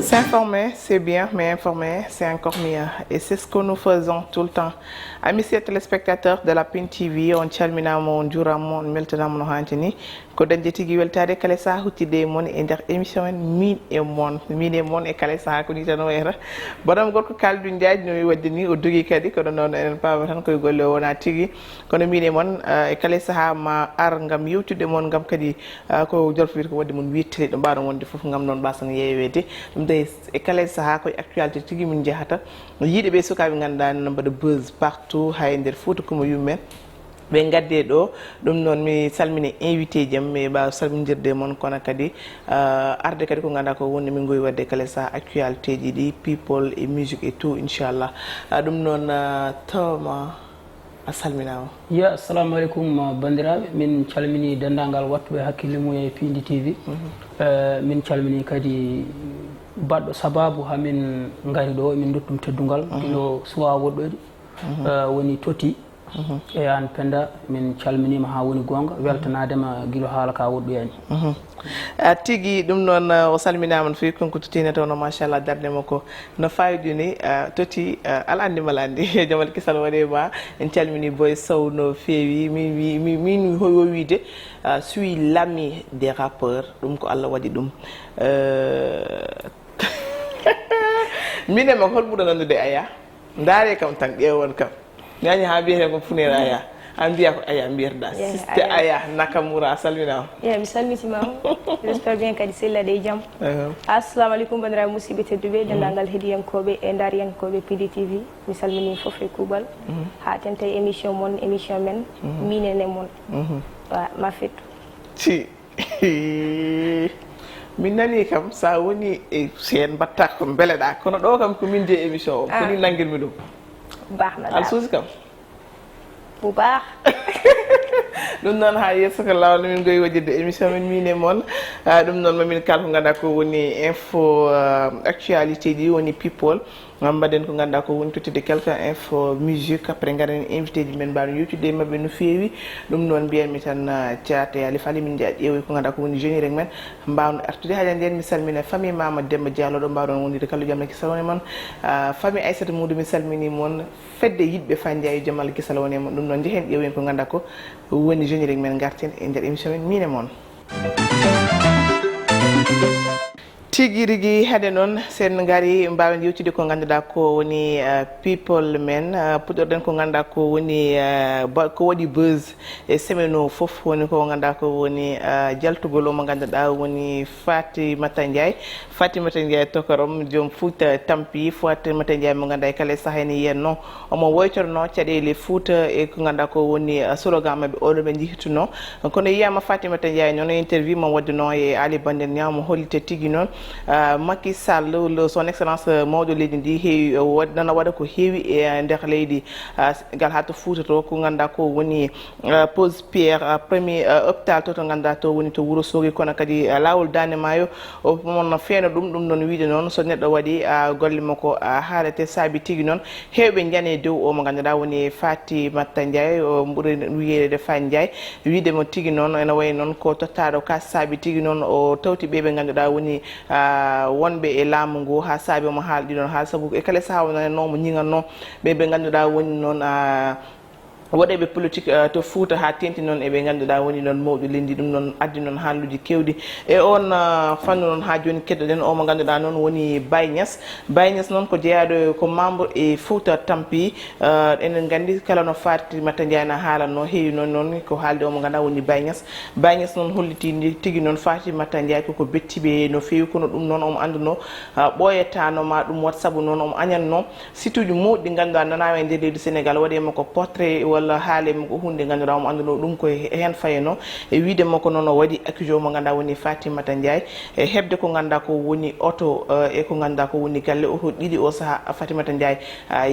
S'informer, c'est bien, mais informer, c'est encore mieux. Et c'est ce que nous faisons tout le temps. Amis téléspectateurs de la PIN TV, on calminamo, on juramo, on meltanamo no hantini. Ko dañde tigi weltade kala saha huttide mon e nder émission en min e mon e kala saha ko ni tan wayata bodam gorko kaldu ndiaji no wadde ni o dogi kadi kono noon enen paama tan koye golle wona tigi kono min e mon e kala saha ma ar ngam yewtude mon ngam kadi ko jolfowita ko wadde mon wittele ɗo mbaɗon wonde foof ngam noon mbasan yewede ɗum de e kala saha koye actualité tigi min jahata yiiɗe ɓe sukaɓe ganduɗa no mbaɗa buzz partout hay nder Fouta komo yummen ɓe gadde ɗo ɗum noon mi salmini invité jam mi ɓawa salmidirde moon kono kadi arde kadi ko ganduɗa ko woni min gowi wadde kala sa actualité ji ɗi people et musique et tout inchallah ɗum noon tawma a salminama. Ya assalamu aleykum bandiraɓe min calmini dendagal wattuɓe hakkille mum e Pindi TV min calmini kadi baɗɗo sababu hamin gari ɗo min duttum teddugal no suwa woɗɗoyde woni Toti e an Penda min calminima ha woni gonga weltanadema guilo haala ka woɗɗoyani tigi ɗum noon o salminama no fewi konko Totina taw no machallah darde makko no fayidini Toti ala andima ala andi jamal kisal waɗema en calmini Boy Sow no fewi min hoyo wiide suis l'ami des rappeurs ɗum ko Allah waɗi ɗum minema hol ɓuura nandude Aya ndaare kam tan ƴewon kam ñañi ha mbiyete ko funere Aya an mbiya ko Aya mbiyetoɗa siste Aya Nakamura a salminama mi salmitimama j'espère bien kadi sellaɗe e jaam assalamu aleykum bandiraɓe musidɓe tedduɓe dendagal heeɗiyankoɓe e daariyankoɓe Pindi TV mi salmini foof e kuuɓal ha tenta émission moon émission men minene moon ma fettu ci min nani kam sa woni e sen batta ko beleɗa kono ɗo kam ko min de émission o koni nanguirmi ɗum baxna al suusi kam bu baax ɗum noon ha yesso ko lawno min goyi wajjide émission men min e moon ɗum noon mamin kala ko ganduɗa ko woni info actualité ɗi woni people mbaɗen ko ganduɗa ko woni tottude quelque info musique après garen invité ji men mbawno yewtude mabɓe no fewi ɗum noon mbiyanmi tan ceerate ali fali min jaa ƴeewi ko ganduɗa ko woni générique men mbawno artude haade nden mi salmina famille Mamadou Demba Diallo ɗo mbawɗon wonide kala jamal kisal woni moon famille Aissata Moudou mi salmini moon fedde yiɗɓe Fandiaye jamal kisal woni moon ɗum noon jehen ƴeewen ko ganduɗa ko woni générique men garten e nder émission men min e moon tigi rigui hade noon sen gari mbawen yewtude ko ganduɗa ko woni people men puɗɗorɗen ko ganduɗa ko woni ko waɗi buzz e semaine o foof woni ko ganduɗa ko woni jaltugol o mo ganduɗa woni Fatimata Ndiaye tokorom joom Fouta Tampi Fatimata Ndiaye mo ganduɗa kala saha ene yenno omo woytorno caɗele Fouta e ko ganduɗa ko woni slogan mabɓe oɗo ɓe jihituno kono yiyama Fatimata Ndiaye noon interview mo waddino e Ali Bandel Niang mo hollite tigui noon Macky Sall son excellence mawɗo leydi ndi heewi nana waɗa ko heewi e nder leydi gal ha to Fouta to ko ganduɗa ko woni pose pierre premier hôpital to ganduɗa to woni to Wourossogui kono kadi lawol Dande Maayo mon feeno ɗum noon wiide noon so neɗɗo waɗi golle makko haalete saabi tigui noon hewɓe jane dow o mo ganduɗa woni Fatimata Ndiaye ɓuuri wiyede Fa Ndiaye wiidemo tigui noon ene wayi noon ko tottaɗo ka saabi tigui noon o tawti ɓeɓe ganduɗa woni wonɓe e laamu ngu ha saabi omo haala ɗiɗon haala saabu e kala saha wonanomo ñiganno ɓeɓe ganduɗa woni noon waɗeɓe politique to Fouta ha tenti noon eɓe ganduɗa woni noon mawɗo lendi ɗum noon addi noon haalluji kewɗi e on fannu noon ha joni keddoɗen o mo ganduɗa noon woni Baye Niass noon ko jeeyaɗo ko membre e Fouta Tampi enen gandi kala no Fatimata Ndiaye na haalanno heewi noon ko haalde o mo ganduɗa woni Baye Niass noon holliti tigui noon Fatimata Ndiaye koko bettiɓe no fewi kono ɗum noon omo anduno ɓoyetanoma ɗum wat saabu noon omo añanno site uji mawɗi ganduɗa nanawa e nder leydi Sénégal waɗema ko portrait walla haalema ko hunde ganduɗa omo anduno ɗum koye hen fayeno e wiide makko noon o waɗi accusé mo ganduɗa woni Fatimata Ndiaye e hebde ko ganduɗa ko woni auto e ko ganduɗa ko woni galle auto ɗiɗi o saaha Fatimata Ndiaye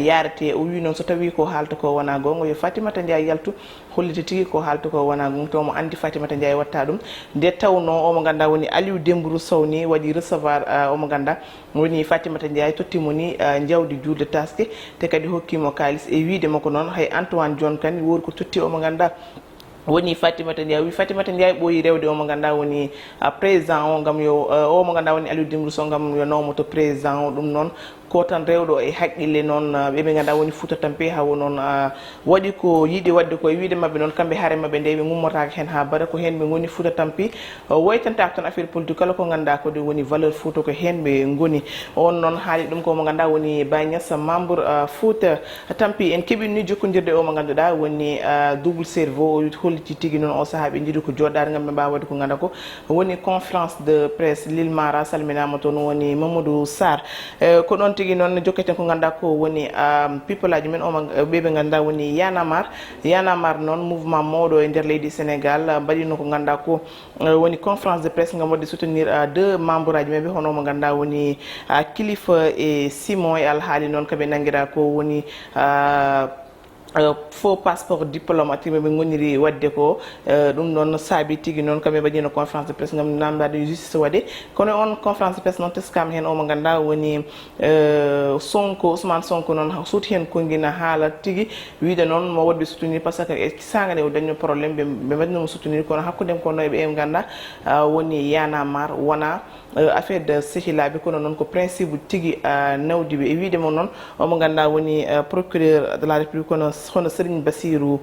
yarate o wi noon so tawi ko haalta ko wona gonga yo Fatimata Ndiaye yaltu holliti tigui ko haalta ko wona gonga to mo andi Fatimata Ndiaye watta ɗum nde tawno omo ganduɗa woni Aliou Dembourou Sow ni waɗi recevoir omo ganduɗa woni Fatimata Ndiaye tottimo ni jawdi julde taske te kadi hokkimo kalis e wiide makko noon hay Antoine John kani wori ko totti omo ganduɗa woni Fatimata Ndiaye ɓooyi rewde omo ganduɗa woni président o gam yo omo ganduɗa woni Aliou Dembourou Sow gam yo nawmo to président o ɗum noon ko tan rewɗo e haqqille noon ɓeɓe ganduɗa woni Fouta Tampi hawo noon waɗi ko yiiɗi wadde ko wiide mabɓe noon kamɓe haare mabɓe nde ɓe gummotaka hen ha baɗa ko hen ɓe goni Fouta Tampi woytantaka tan affaire politique kala ko ganduɗa kode woni valeur Fouta ko hen ɓe goni on noon haali ɗum ko mo ganduɗa woni Baye Niass membre Fouta Tampi en keeɓini jokkodirde o mo ganduɗa woni double cerveau o holliti tigui noon o saaha ɓe jiiɗi ko joɗɗade gam ɓe mbawa wadde ko ganduɗa ko woni conférence de presse Lilmara salminama toon woni Mamadou Sarr ko ɗon tigui noon jokketen ko ganduɗa ko woni people aji men ɓeɓe ganduɗa woni yanamar noon mouvement mawɗo e nder leydi Sénégal mbaɗino ko ganduɗa ko woni conférence de presse gam wadde soutenir deux membre aji meɓe hono mo ganduɗa woni Kilifeu et Simon e alhaali noon kaɓe nanguira ko woni faux passeport diplomatique ɓe goniri wadde ko ɗum ɗon saabi tigui noon kamɓe mbaɗino conférence de presse gam namdade justice waɗe kono on conférence de presse noon teskama hen omo ganduɗa woni Sonko Ousmane Sonko noon suuti hen konngina haala tigui wiide noon mo waɗɓe soutenir par ce que e saga nde o dañno probléme ɓe mbaɗinomo soutenir kono hakkude kono eɓe ganduɗa woni yanamar wona affaire de sehilaɓe kono noon ko principe tigui nawdiɓe e wiide mo noon omo ganduɗa woni procureur de la république kono hono Serigne Bassirou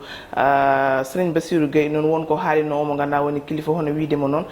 Gueye noon wonko haalino omo ganduɗa woni kilifa hono wiidemo noon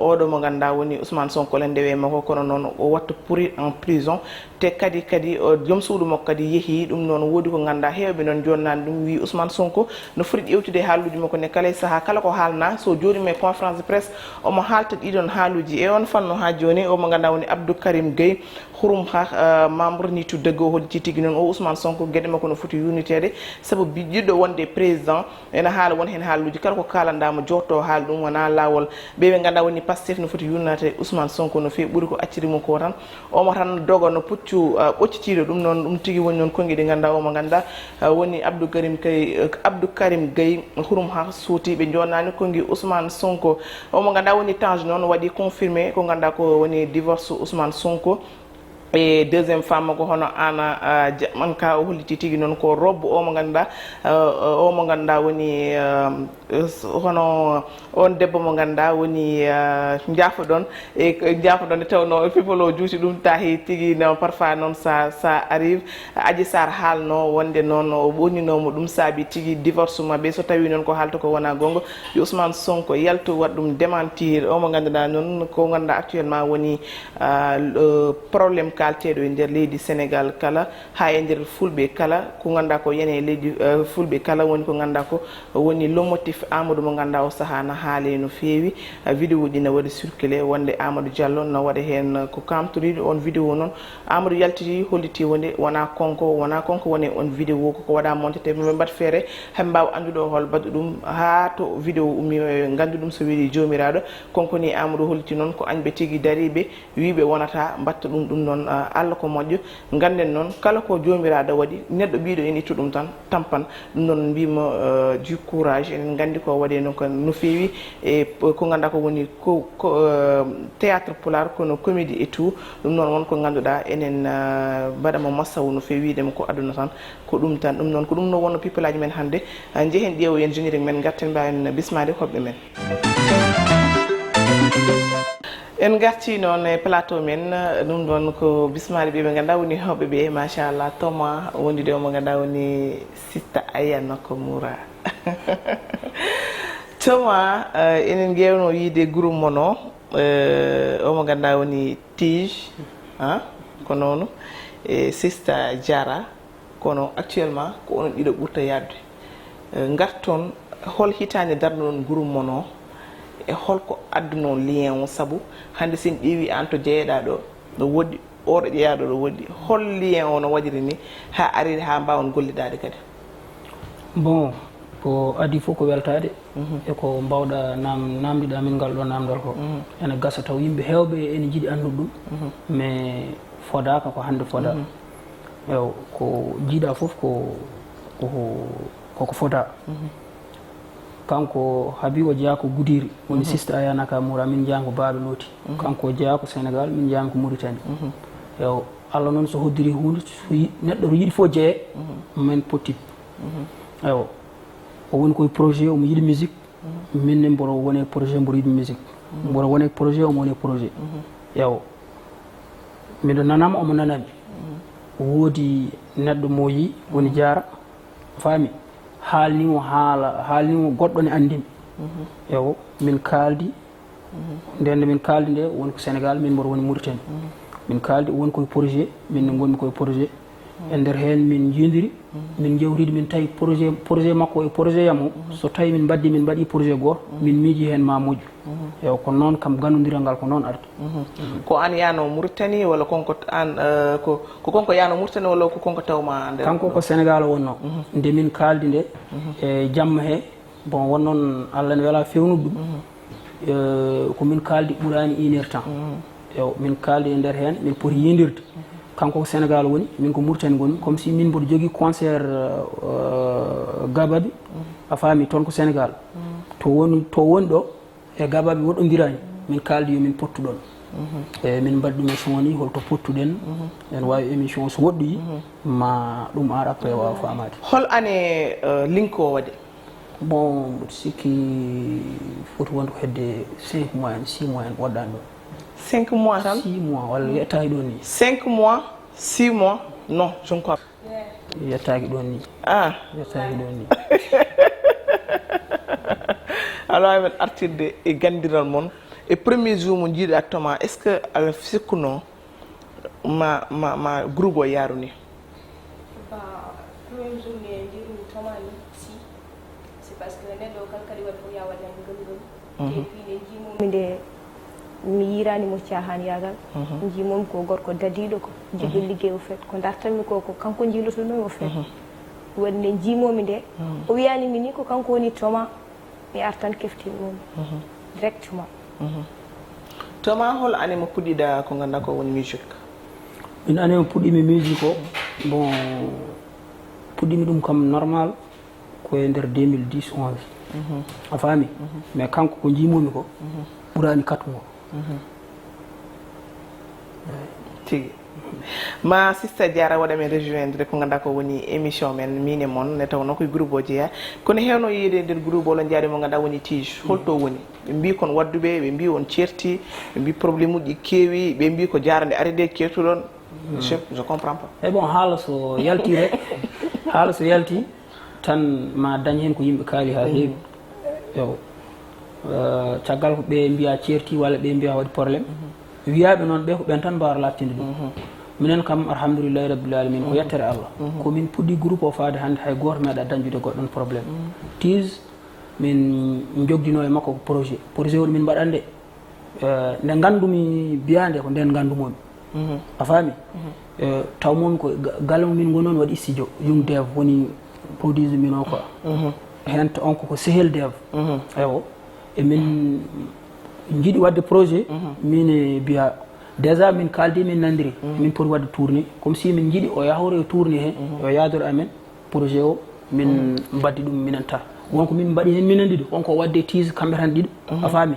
oɗo mo ganduɗa woni Ousmane Sonko len ndewe makko kono noon o watta pourrir en prison te kadi joom suudu makko kadi yeehi ɗum noon woodi ko ganduɗa hewɓe noon jonnani ɗum wi Ousmane Sonko no foti ƴewtude haaluji makko ne kala e saaha kala ko haalna so joɗima e conférence de presse omo haalta ɗiɗon haaluji e on fanno ha joni omo ganduɗa woni Abdou Karim Gueye hurum ha membre nitu deggo holliti tigui noon o Ousmane Sonko gueɗe makko no foti yunitede saabu jiɗɗo wonde président ene haala won hen haaluji kala ko kalandama jotto haal ɗum wona lawol ɓeɓe ganduɗa woni Pastef no foti yunnate Ousmane Sonko no fewi ɓuuri ko accirimo ko tan omo tan doga no puccu ɓoccitiɗo ɗum noon ɗum tigui woni noon konngui ɗi ganduɗa omo ganduɗa woni Abdou Karim Gueye hurum ha suuti ɓe jonnani konngui Ousmane Sonko omo ganduɗa woni Tange noon waɗi confirmé ko ganduɗa ko woni divorce Ousmane Sonko e deuxième femme ko hono Anna Diamanka o holliti tigui noon ko robbe o mo ganduɗa woni hono on debbo mo ganduɗa woni jaafoɗon e tawno people o juuti ɗum tahi tigui no parfois noon sa arrive Adji Sarr haalno wonde noon o ɓonninomo ɗum saabi tigui divorce mabɓe so tawi noon ko haalta ko wona gonga yo Ousmane Sonko yalto waɗ ɗum démentir o mo ganduɗa noon ko ganduɗa actuellement woni probléme kalteɗo e nder leydi Sénégal kala ha e nder fulɓe kala ko ganduɗa ko yene leydi fulɓe kala woni ko ganduɗa ko woni lomotif Amadou mo ganduɗa o saaha no haale no feewi vidéo ɗi ne waɗi circulé wonde Amadou Diallo no waɗa hen ko kamtoriɗo on vidéo noon Amadou yaltiti holliti wonde wona konko woni on vidéo koko waɗa monté te ɓe mbat feere heɓe mbawa andude o hol baɗɗo ɗum ha to vidéo ummi gandu ɗum so weeli jomiraɗo konko ni Amadou holliti noon ko añɓe tigui dariɓe wiɓe wonata mbatta ɗum noon Allah ko moƴƴo ganden noon kala ko jomiraɗo waɗi neɗɗo ɓiɗo en ittu ɗum tan tampan ɗum noon mbima du courage enen gandi ko waɗe noon ko no fewi e ko ganduɗa ko woni théâtre pular kono comédie et tout ɗum noon wonko ganduɗa enen mbaɗamo massawu no fewi widema ko aduna tan ko ɗum tan ɗum noon ko ɗum no wonno people aji men hannde jeehen ƴeewo yen générique men garten mbawen bismade hoɓɓe men en garti noon e plateau men ɗum ɗon ko bismade ɓeɓe ganduɗa woni hoɓɓe ɓe machallah Thomas wondude omo ganduɗa woni Sista Aya Nakamura Thomas enen gewno yiide groupe mono omo ganduɗa woni Tige ko noonu e Sista Diarra kono actuellement ko onon ɗiɗo ɓurta yadde garton hol hitande darnoɗon groupe mono e holko adduno lien o saabu hande sen ƴeewi an to jeeyaɗa ɗo no woɗɗi oɗo ƴeeyaɗo ɗo woɗɗi hol lien o no waɗiri ni ha ari ha mbawon gollidade kadi bon ko adi fof ko weltade eko mbawɗa namdiɗa min ngal ɗo namdal ko ene gasa taw yimɓe hewɓe ene jiiɗi andude ɗum mais fodaka ko hande foda ew ko jiiɗa foof koko foda kanko Habibo jeeya ko Goudiri woni Sista Aya Nakamura min jeeyanko Baaɓe Looti kanko jeeya ko Sénégal min jeeyanko Mauritanie ew Allah noon so hoddiri hunde neɗɗo to yiiɗi fof jeeye men pottit ew o woni koye projet omo yiɗi musique minne mboro wone projet mboro yiɗi musique mboro wone projet omo wone projet yaw miɗo nanama omo nanami woodi neɗɗo mo yi woni Diarra faami haalnimo haalnimo goɗɗo ne andimi yaw min kaldi ndende min kaldi nde woni ko Sénégal min mboro woni Mauritanie min kaldi woni koye projet min ne gonmi koye projet e nder heen min jiidiri min jewtidi min tawi projet makko e projet yam o so tawi min mbaɗi projet goto min miiji heen ma moƴƴu eyo ko noon kam gandodiral ngal ko noon arti ko an yano Mauritanie walla konko an ko konko yano Mauritanie walla ko konko tawma nder kanko ko Sénégal wonno nde min kaldi nde e jamma he bon won noon Allah ne wela fewnude ɗum ko min kaldi ɓurani 1 heure temps eyo min kaldi e nder heen min poti yidirde kanko ko Sénégal woni min ko Mauritanie goni comme si min mboɗo jogui concert Gababi a faami toon ko Sénégal to woni ɗo e Gababi woɗɗodirani min kaldi yomin pottu ɗon e min mbaɗi ɗum émission ni holto pottuɗen en wawi émission so woɗɗoyi ma ɗum ar après wawa famade hol ane link o waɗi bon mboɗo sikki foti wonde ko hedde 5 mois en 6 mois en waɗɗani ɗon 5 mois tan 6 mois walla yettaki ɗon ni 5 mois 6 mois non je ne crois yettaki ɗon ni yettaki ɗon ni alors men artirde e gandiral mon e premier jour mo jiiɗa toma est ce que ala sikkuno ma groupe o yaaru ni premier jour ne jiiɗumi toma ni si c'est parce que neɗɗo kala kadi waɗi fof ya waɗani gëm et puis ne jimomi nde mi yiranimo cahan yagal jimomi ko gorko dadiɗo ko jiɗɗo liggey o fet ko dartanmi ko kanko jiilotonomi o fet waɗi nde jimomi nde o wiyanimi ni ko kanko woni Toma mi artan keftinmomi directement Toma hol ane mo puɗɗiɗa ko ganduɗa ko woni musique min ane mo puɗɗimi musique o bon puɗɗimi ɗum kam normal koye nder 2010 11 a faami mais kanko ko jimomi ko ɓurani 4 mois tigi ma sista Diarra waɗa men rejoindre ko ganduɗa ko woni émission men mine moon ne tawno koye groupe o jeeya kono hewno yiide nder groupe o lo jaari mo ganduɗa woni Tige holto woni ɓe mbi kon wadduɓe ɓe mbi on certi ɓe mbi probléme uji keewi ɓe mbi ko Diarra nde aride certuɗon je comprends pas e bon haala so yalti rek haala so yalti tan ma dañ hen ko yimɓe kaali ha heewi yo caggal ko ɓe mbiya certi walla ɓe mbiya waɗi probléme wiyaɓe noon ɓe ko ɓen tan mbawata lattinde ɗum minen kam alhamdoulillahi rabbil alamin ko yettere Allah komin puɗɗi groupe o faade hannde hay goto meeɗa dañjude goɗɗon probléme Tige min jogdino e makko ko projet o min mbaɗande nde gandumi biyande ko nden gandumomi a faami taw momi ko galle mo min gonoon waɗi studio Young Dev woni produise min o quoi hen to on koko Sehel Dev ewo emin jiiɗi wadde projet min e biya déjà min kaldi min nandiri min poti wadde tourné comme si min jiiɗi o yahore e tourné he yo yaadore amen projet o min mbaddi ɗum minen ta wonko min mbaɗi hen minen ɗiɗo wonko wadde Tige kamɓe tan ɗiɗo a faami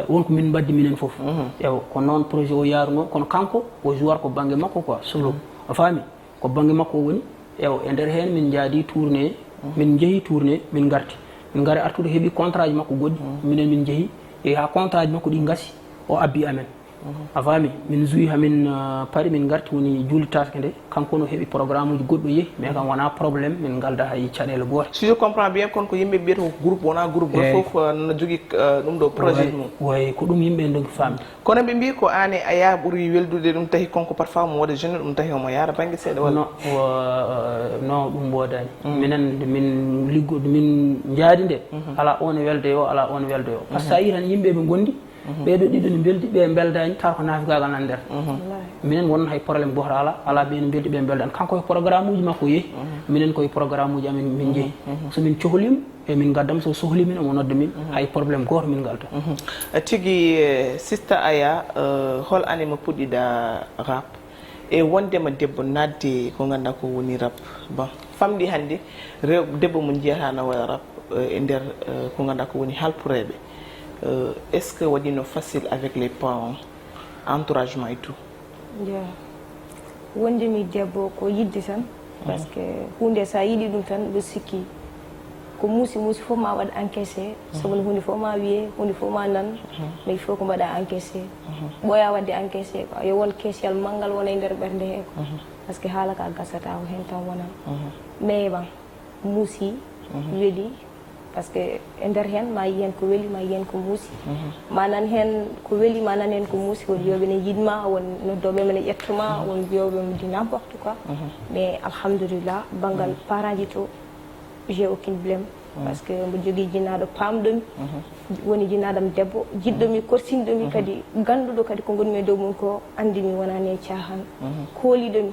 wonko min mbaddi minen foof ewo ko noon projet o yaaruno kono kanko o joueur ko banggue makko quoi solo a faami ko banggue makko woni ewo e nder hen min jaadi tourné min jeehi tourné min garti min gari artude heeɓi contrat ji makko goɗɗi minen min jeehi e ha contrat ji makko ɗi gasi o abbi amen a faami min joui hamin paari min garti woni juulitaske nde kanko no heeɓi programme uji goɗɗo yeehi mais kam wona probléme min galda hay caɗele gote si je comprends bien kono ko yimɓe mbiyata ko groupe wona groupe goto foof no jogui ɗum ɗo projet mum way ko ɗum yimɓe dogi famde kono ɓe mbi ko an e aya ɓuuri weldude ɗum tahi konko parfois mo waɗa jeune ɗum tahi omo yaara banggue seeɗa walla non ɗum wodani minen min liggoɗo min jaadi nde ala on welde o ala on welde o par ce que a yi tan yimɓe ɓe gondi ɓeɗo ɗiɗo ne beldi ɓe beldani taw ko naafigagal nan nder minen won hay probléme goto ala ɓe no beldi ɓe beldani kanko e programme uji makko yeehi minen koye programme uji amen min jeehi somin cohlima e min gaddam so sohli min omo nodda min hay probléme goto min galta tigui sista Aya hol ane mo puɗɗiɗa rap e wondema debbo nadde ko ganduɗa ko woni rap bon famɗi hannde debbo mo jiyata no waɗa rap e nder ko ganduɗa ko woni halpureɓe est ce que waɗino facile avec les parents entouragement et tout wondemi debbo ko yidde tan par ce que hunde sa yiiɗi ɗum tan ɓe sikki ko muusi fof ma waɗa encaissé sabu hunde fof ma wiye hunde fof ma nan mais il faut ko mbaɗa encaissé ɓooya wadde encaissé ko yo won keesiyal manngal wona e nder ɓernde he ko par ce que haala ka gasata ko hen tan wonan mais ban muusi weeli par ce que e nder hen ma yiyen ko weeli ma yiyen ko muusi ma nan hen ko weeli ma nan hen ko muusi won wiyoɓe ne yiɗma won noddoɓe mene ƴettuma won wiyoɓe mo di n'importe quoi mais alhamdulillah banggal parent ji to j'ai aucune blème parce que mbo jogui jinnaɗo pamɗomi woni jinnaɗam debbo jiɗɗomi korsinɗomi kadi ganduɗo kadi ko gonmi e dow mum ko andimi wonani e cahan kooliɗomi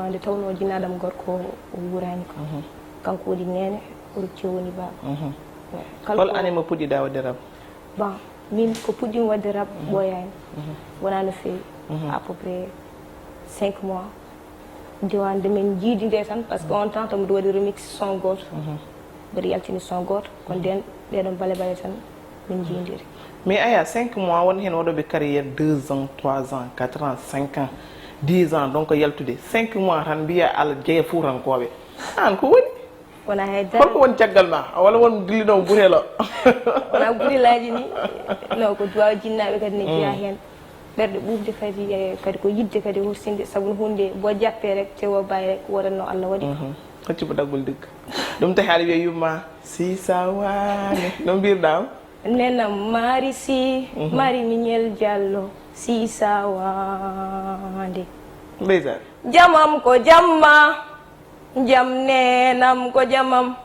nde tawno jinnaɗam gorko o wurani ko kanko woni nene o rokki woni baba hol ane mo puɗɗiɗa wadde rab bon min ko puɗɗimi wadde rab ɓooyani wona no fewi à peu près 5 mois diwaande min jiidi nde tan par ce que on temps to mbiɗa waɗi remix son goto mbiɗa yaltini son goto ko nden ɗeɗon bale tan min jiidiri mais aya 5 mois won hen waɗoɓe carrière 2 ans 3 ans 4 ans 5 ans 10 ans donc yaltude 5 mois tan mbiya Allah jeeya fuurankoɓe an ko woni wona haydara holko woni caggal ma walla won dillinomo ɓurelo wona ɓurilaji ni non ko duwaw jinnaɓe kadi ne jeeya hen ɓerɗe ɓufde kadi ko yidde kadi hursinde sabu hunde bo jappe rek tewo bay rek waɗatno Allah waɗi haccibo daggol digga ɗum tahi aɗa wiya yumma sisawane no mbirɗam nenam mari si mari miñel diallo sisawande ndeysan jamam ko jamma jam nenam ko jamam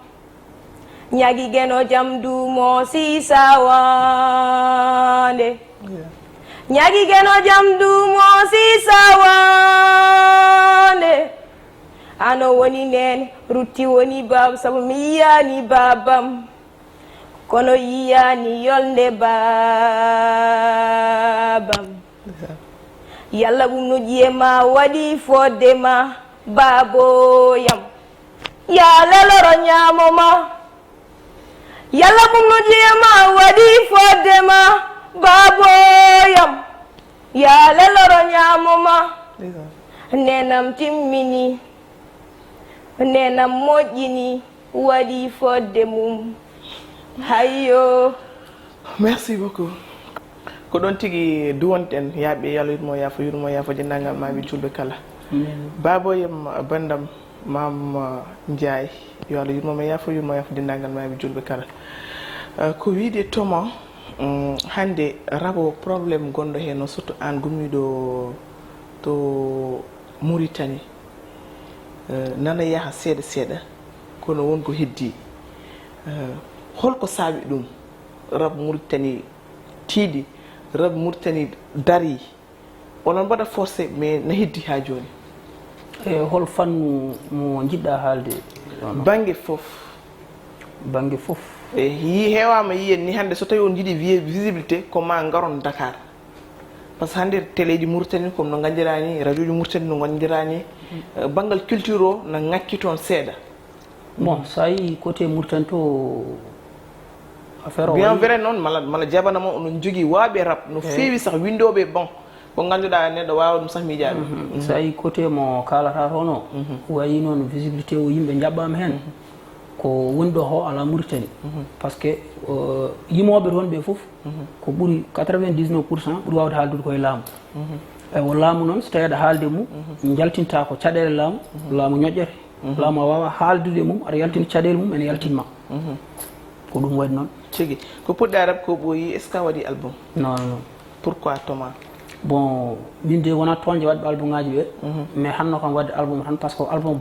ñagi geno jam dumo sisawande ñagi geno jam dumo sisawande ano woni nene rutti woni baba sabu mi yiyani babam kono yiyani yolde babam yalla ɓum no ƴiyema waɗi fodde ma baboyam ya leloro ñamoma yalla ɓum no ƴiyema waɗi fodde ma baboyam ya leloro ñamoma nenam timmini nenam moƴƴini waɗi fodde mum hayyo merci beaucoup ko ɗon tigui duwonten yaaɓe yo Allah yurmo yaafo denndangal maɓe julɓe kala baboyam bandam mam Ndiaye yo Allah yurmo yaafo denndangal maɓe julɓe kala ko wiide toma hande rabo probléme gonɗo hen surtout an gummiɗo to Mauritanie nana yaaha seeɗa seeɗa kono wonko heddi holko saabi ɗum rab Mauritanie tiiɗi rab Mauritanie dari onon mbaɗa forcé mais no heddi ha joni hol fannu mo jiɗɗa haalde banggue fof heewama yiyen ni hande so tawi on jiiɗi visibilité ko ma garon Dakar par ce que hande télé ji Mauritanie comme no gandirani radio ji Mauritanie no gandirani banggal culture o no ngakki toon seeɗa bon sa yi côté Mauritanie to affaire o bien vrai noon mala jabanama onon jogui waaɓe rab no feewi sah windoɓe bon ko ganduɗa neɗɗo wawa ɗum sah miijaɓe sa yi côté mo kalata toon o wayi noon visibilité o yimɓe jaɓɓama hen ko woni ɗo ho ala Mauritanie par ce que yimoɓe toon ɓe foof ko ɓuuri 99% ɓuuri wawde haaldude koye laamu eyi o laamu noon so tawi aɗa haalde mum jaltinta ko caɗele laamu laamu ñoƴƴere laamu a wawa haaldude mum aɗa yaltina caɗele mum ene yaltinma ko ɗum waɗi noon tigi ko puɗɗa rab ko ɓooyi est ce que a waɗi album non pourquoi Thomas bon min de wona toonje waɗɓe album ngaji ɓe mais hanno kam wadde album tan par ce que album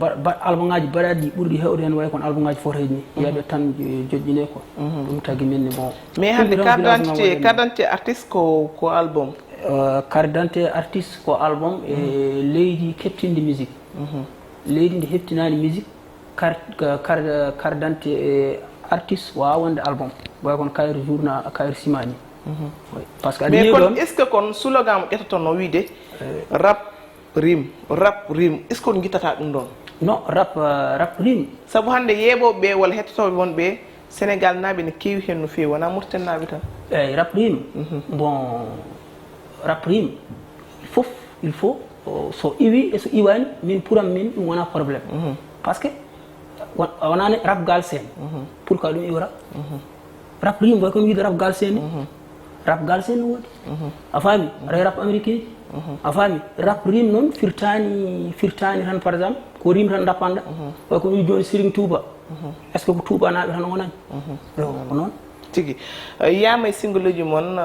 ngaji baɗaɗi ɗi ɓurɗi hewde hen way kono album ngaji foteji ni yiyaɓe tan joƴƴine quoi ɗum tagui min ni bon mais hande carte d'identité artiste ko album carte d'identité artiste ko album e leydi kettinde musique leydi ndi heptinani musique carte d'identité artiste wawa wonde album way kono kayre journal kayre simani parce que mais kon est ce que kon slogan mo ƴettaton no wiide rap rime est ce que on guittata ɗum ɗon non rap rime saabu hande yeeɓoɓe walla hettotoɓe wonɓe Sénégal naaɓe ne keewi hen no feewi wona Mauritanie naaɓe tan eyyi rap rime bon rap rime il faut so iwi e so iwani min puram min ɗum wona probléme parce que wonani rap galsen pour ka ɗum iwra rap rim boy ko wiide rap galsen rap galsen no wodi a faami aɗa rap américain a faami rap rim noon firtani tan par exemple ko rim tan dappanda way ko wi joni Serigne Touba est ce que ko Touba naɓe tan wonani ko noon tigi yama e single uji mon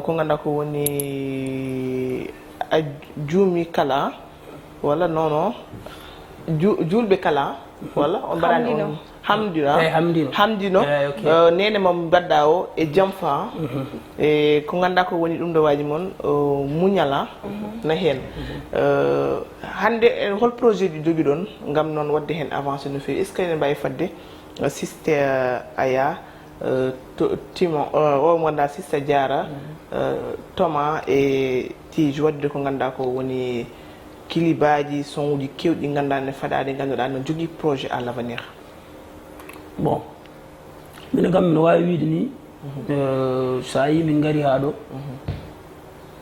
ko ganduɗa ko woni a juumi kala walla nono julɓe kala walla on mbaɗani on hamdino nene mam badda o e jamfa e ko ganduɗa ko woni ɗum ɗo waji moon muñala na hen hande hol projet ji jogui ɗon gam noon wadde hen avancé no fewi est ce que ene mbawi fadde Sister Aya Timon o ganduɗa Sister Diara Thomas e Tige wadde ko ganduɗa ko woni kilibaji son uji kewɗi ganduɗa ne faɗade ganduɗa no jogui projet à l'avenir. Bon minen kam no wawi wiide ni sa yi min gari ha ɗo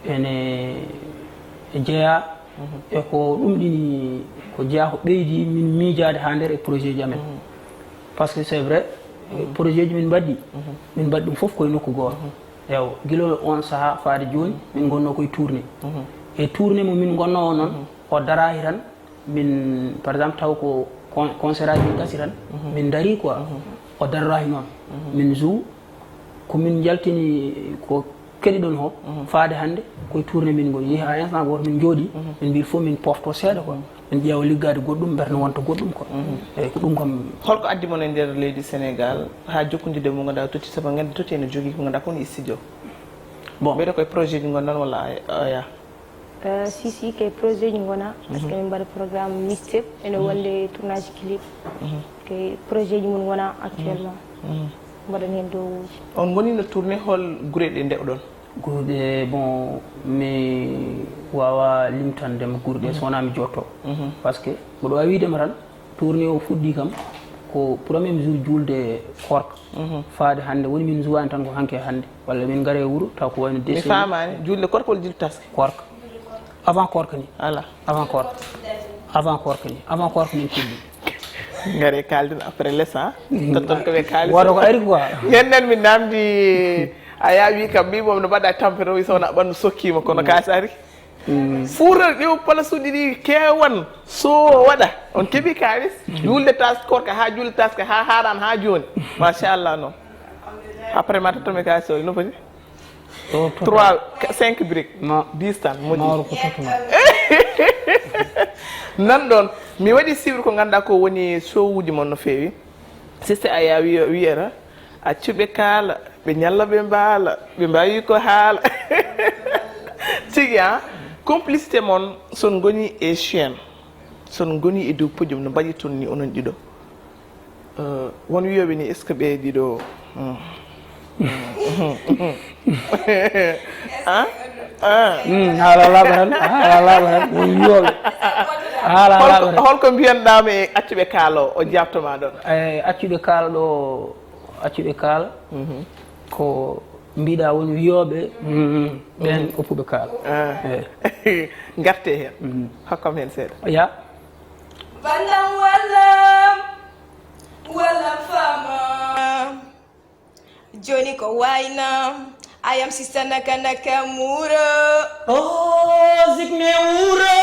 ene jeeya e ko ɗum ɗini ko jeeya ko ɓeydi min miijade ha nder e projet ji amen par ce que c'est vrai projet ji min mbaɗɗi ɗum foof koye nokku goto ewo guila on saaha faade joni min gonno koye tourné e tourné mo min gonno o noon o darahi tan min par exemple taw ko concert aji min gasi tan min dari quoi o darrahi noon min joue ko min jaltini ko keɗi ɗon ho faade hande koye tourné min goni yeehi ha instant goto min jooɗi min mbi fof min pofto seeɗa quoi min ƴeewa liggade goɗɗum mberde wonta goɗɗum quoi eyyi ko ɗum kam holko addi mon e nder leydi Sénégal ha jokkodire mo ganduɗa totti saabu gandi totti ene jogui ko ganduɗa ko woni studio bon ɓeɗo koye projet ji gonɗon walla aya si ke projet ji gona par ce que min mbaɗa programme mixtape ene wonde tournage clip ke projet ji mun gona actuellement mbaɗan hen dowuji on goni no tourné hol gureɗe ndewɗon gurɗe bon mi wawa limtandema gurɗe so wona mi jotto par ce que mboɗo wawi widema tan tourné o fuɗɗi kam ko premier jour julde korka faade hande woni min juwani tan ko hanke hande walla min gaare wuuro taw ko wayno mi famani julde korka walla julde taske korka avant korka ni ala avant korka min puɗɗi gaare kalden après leçon totton koɓe kaali woto ko ari quoi ñanden min namdi a yawi kam mbimom no mbaɗa tampere wi sowona ɓandu sokkima kono kaas ari fuural ɗew place uji ɗi kewan so waɗa on keeɓi kalis julde tas korka ha julde taske ha haran ha joni machallah noon après ma tottomi kalis o no foti 3 5 briques 10 tan moƴƴi nan ɗon mi waɗi siwre ko ganduɗa ko woni sowuji mon no fewi Sister Aya wiyata accuɓe kaala ɓe ñalla ɓe mbaala ɓe mbawi ko haala tigi ha complicité mon son goni e chaine son goni e dow podium no mbaɗi toon ni onon ɗiɗo won wiyoɓe ni est ce que ɓe ɗiɗo haala laɓa tan won wiyoɓe haala laɓa holko mbiyanɗama e accuɓe kaala o jabtoma ɗon accuɓe kaala ɗo accuɓe kaala ko mbiɗa woni wiyoɓe ɓen oppuɓe kaala garte hen hokkam hen seeɗa ya bandam wallam fama joni ko waynam I am Sister Nakamura. Oh, Zikne Uro.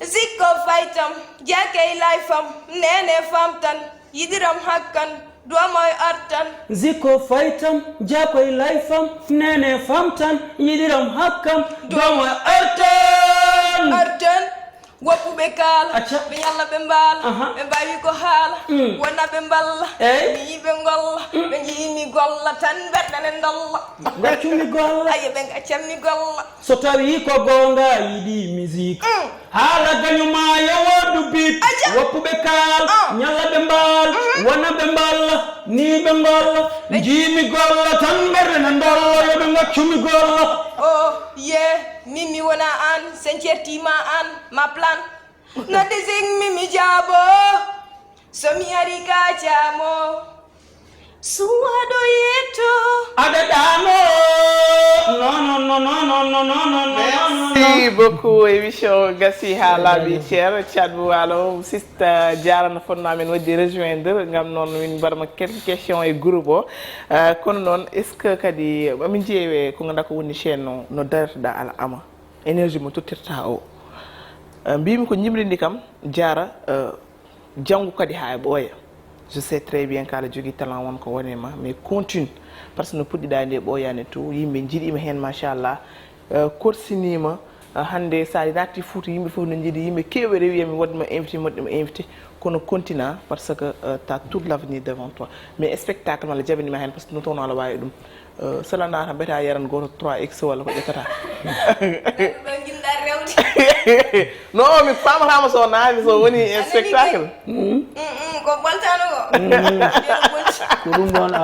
Zikko fightam, Jake lifeam, Nene famtan, Yidiram hakkan, Duamoy artan. Zikko fightam, Jake lifeam, Nene famtan, Yidiram hakkan, Duamoy artan. Artan. Wopu be kala be yalla be mbala be mbawi ko haala wona be mballa mi be golla be jimi golla tan berdane dolla gaccumi golla ay be gaccami golla so tawi ko gonga yidi musique haala gañuma yo wodu bit wopu be kala nyalla be mbal wona be mballa ni be golla jimi golla tan berdane dolla yo be gaccumi golla oh yeah Mimi wona an sencertima an ma plan no desing Mimi jabo so mi ari kachamo suwado yeto ada dano no merci beaucoup émission gasi ha laaɓi ceer Thiatbou Walo sista jarana fonno amen waddi rejoindre gam noon min mbaɗama quelques questions e groupe o kono noon est ce que kadi amin jeewe ko ganduɗa ko woni chaîne o no daretoɗa ala ama énergie mo tottirta o mbimi ko jimrindi kam Diarra janggo kadi ha e ɓooya je sais très bien qu'aɗa jogui talent wonko wonema mais continue par ce que no puɗɗiɗa nde ɓooyani tout yimɓe jiiɗima hen machallah korsinima hande sa natti Fouta yimɓe foof no jiiɗi yimɓe kewɓe rewiyami waɗima invité moɗɗima invité kono continue parce que t'as tout l'avenir devant toi mais spectacle walla jabinima hen par ce que no tawno aɗa wawi ɗum sala nata mbiyata yaran goto 3x walla ko ƴettata non mi famatama so naani so woni spectacle ko ɓoltano ko ɗum ɗon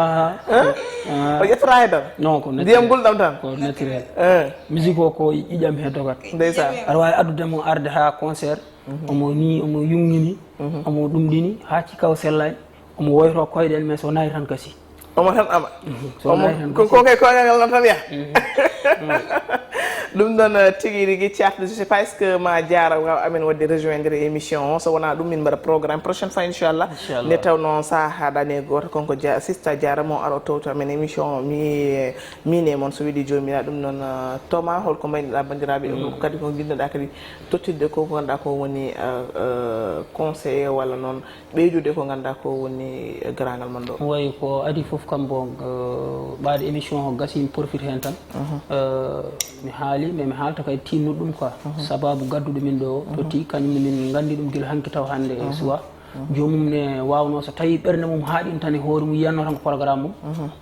o ƴettata he tan non ko ndiyam gulɗam tan ko naturel musique o ko ƴiƴam he dogat ndeysan aɗa wawi addudemo arde ha concert omo ni omo yungini omo ɗumɗini ha cikaw sellani omo woyto koyɗen mais so nayi tan kasi omo tan ama ko kay koyngal non tan ya ɗum ɗon tigui rigui Thiat je sais pas est ce que ma Diarra amen wadde rejoindre émission o so wona ɗum min mbaɗa programme prochaine fois inchallah nde tawno sa haɗani goto konko sista Diarra mo aro towto amen émission min e moon so weeɗi jomiraɗo ɗum noon Thomas holko mbaynoɗa bandiraɓe ko kadi ko guinnoɗa kadi tottidde ko ganduɗa ko woni conseiller walla noon ɓeydude ko ganduɗa ko woni garagal mon ɗo wayi ko adi foof kam bon ɓaade émission o gasi mi profite hen tan mi haali mais mi haalta kay tinnuɗo ɗum quoi sababu gadduɗo min ɗo totti kañumne min gandi ɗum guila hanki taw hande e suwa jomum ne wawno so tawi ɓerde mum haaɗin tan e hoore mum yiyanno tan ko programme mum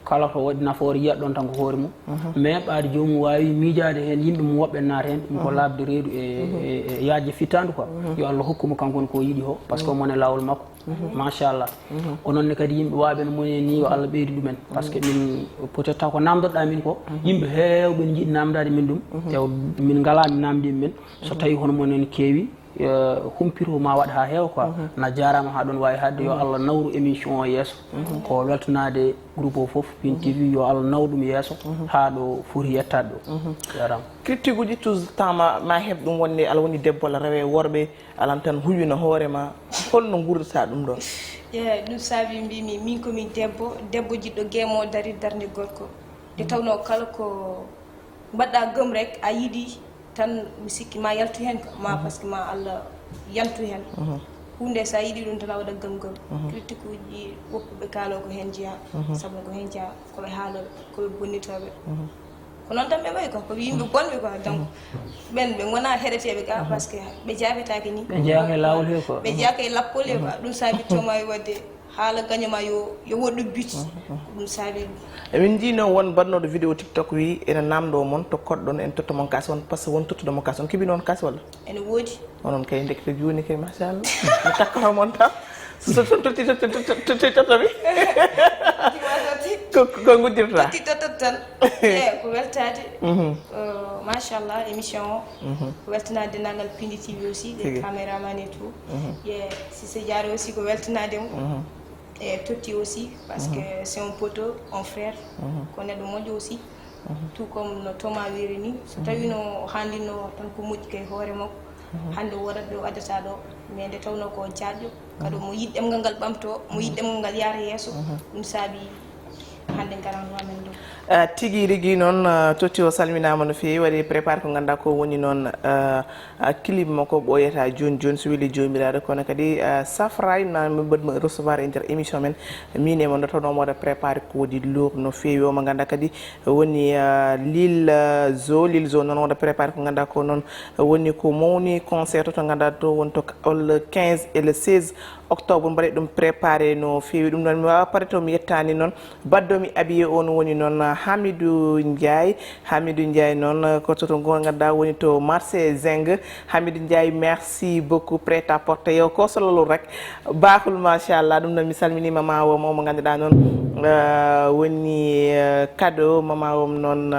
kala to waɗi nafoore yiyat ɗon tan ko hoore mum mais ɓaade jomum wawi miijade hen yimɓe mum woɓɓe naata hen ɗum ko labde reedu e yaaje fittandu quoi yo Allah hokkuma kankone ko yiiɗi ho par ce que omone lawol makko machallah ononne kadi yimɓe waɓe no mone ni yo Allah ɓeydi ɗumen par ce que min peut être taw ko namdoɗa min ko yimɓe hewɓe ne jiiɗi namdade min ɗum tew min ngala mi namdima men so tawi hono monen keewi humpito ma waɗa ha heewa quoi na jarama ha ɗon wawi hadde yo Allah nawru émission o yesso ko weltanade groupe o foof Pin TV yo Allah naw ɗum yesso ha ɗo foti yettade ɗo jarama critique uji tout temps ma heɓ ɗum wonde ala woni debbo ala rewe worɓe alan tan huƴuna hoorema holno gurdata ɗum ɗon ɗum saabi mbimi min komin debbo jiɗɗo guemo dari darde gorko nde tawno kala ko mbaɗɗa gëm rek a yiiɗi tan mi sikki ma yaltu hen ma par ce que ma Allah yantu hen hunde sa yiiɗi ɗum tan a waɗa gëm critique uji woppuɓe kaalo ko hen jeeya saabu ko hen jeeya koɓe haaloɓe koɓe bonnitoɓe ko noon tan ɓe wayi ko yimɓe bonɓe quoi donc ɓen ɓe gona heɗeteɓe ga par ce que ɓe jaabetake ni ɓe jeeyaka e lawol he quoi ɓe jeeyaka e lappol he quoi ɗum saabi tomawi wadde haala gagnoma yo woɗɗo but ɗum saabi ɗum emin jii noon won mbaɗnoɗo vidéo TikTok wi ene namdo mon to koɗɗon en totta mon kas won par ce que won tottuɗo mon kas on keeɓi noon kas walla ene woodi onon kay dekte joni kay machallah mi takkato mon tan so totti tottami ko guddirta totti tottot tan ko weltade machallah émission o ko weltanade dendagal Pindi TV aussi les caméraman et tout si c'est Diarra aussi ko weltanademo et totti aussi parce que c'est un poteau un frère ko neɗɗo moƴƴo aussi tout comme no Thomas wiri ni so tawi no handino tan ko moƴƴi kay hoore makko hande wodat ɓe waddata ɗo mais nde tawno ko jaɗɗo kadi mo yiɗi ɗemgal ngal ɓamto mo yiɗi ɗemgal ngal yaara yeeso ɗum saabi hande garanno amen ɗo tigui rigui noon totti o salminama no fewi waɗi prépare ko ganduɗa ko woni noon clip makko ɓoyata joni joni so weeli jomiraɗo kono kadi safray nami mbaɗma recevoir e nder émission men min e mo nde tawno omo waɗa préparé ko wodi lour no fewi o mo ganduɗa kadi woni Lil Zo noon waɗa préparé ko ganduɗa ko noon woni ko mawni concert to ganduɗa to woni to le 15 et le 16 octobre mbaɗe ɗum préparé no fewi ɗum noon mi wawa pare to mi yettani noon baddomi habillé on woni noon Hamidou Ndiaye noon ko toto go ganduɗa woni to marché Zeng Hamidou Ndiaye merci beaucoup prêt à porter yo ko sololo rek bakul machallah ɗum noon mi salmini mama o mo ganduɗa noon woni cadeau mama o noon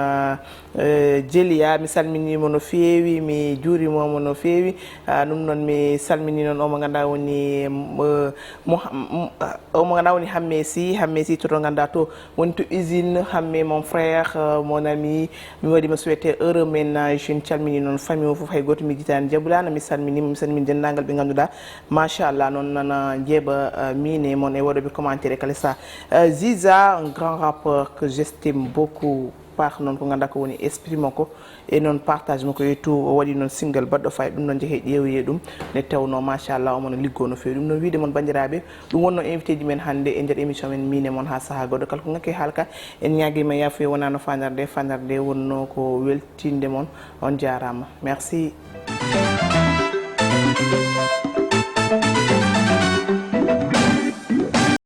Jelia mi salminimo no fewi mi juurimomo no fewi ɗum noon mi salmini noon omo ganduɗa woni mo ganda woni hammesi to ganda to woni to usine hamme mon frère mon ami mi wadi ma souhaiter heureux ménage une calmini non famille fof hay goto mi jitani jabulana mi salmini dendangal be ganduda machallah non nana djeba mine mon e wodobe commentaire kala ça Ziza un grand rappeur que j'estime beaucoup par non ko ganda ko woni esprit mako e non partage mako e tout o wadi non single baddo fay dum non jehe ƴeewiye dum ne tawno machallah o mon liggono fewi dum non wiide mon bandirabe dum wonno invité ji men hande e nder émission men mine mon ha saha goddo kala ko ngake halka en ñaguima yafuye wonano fanarde wonno ko weltinde mon on jarama merci.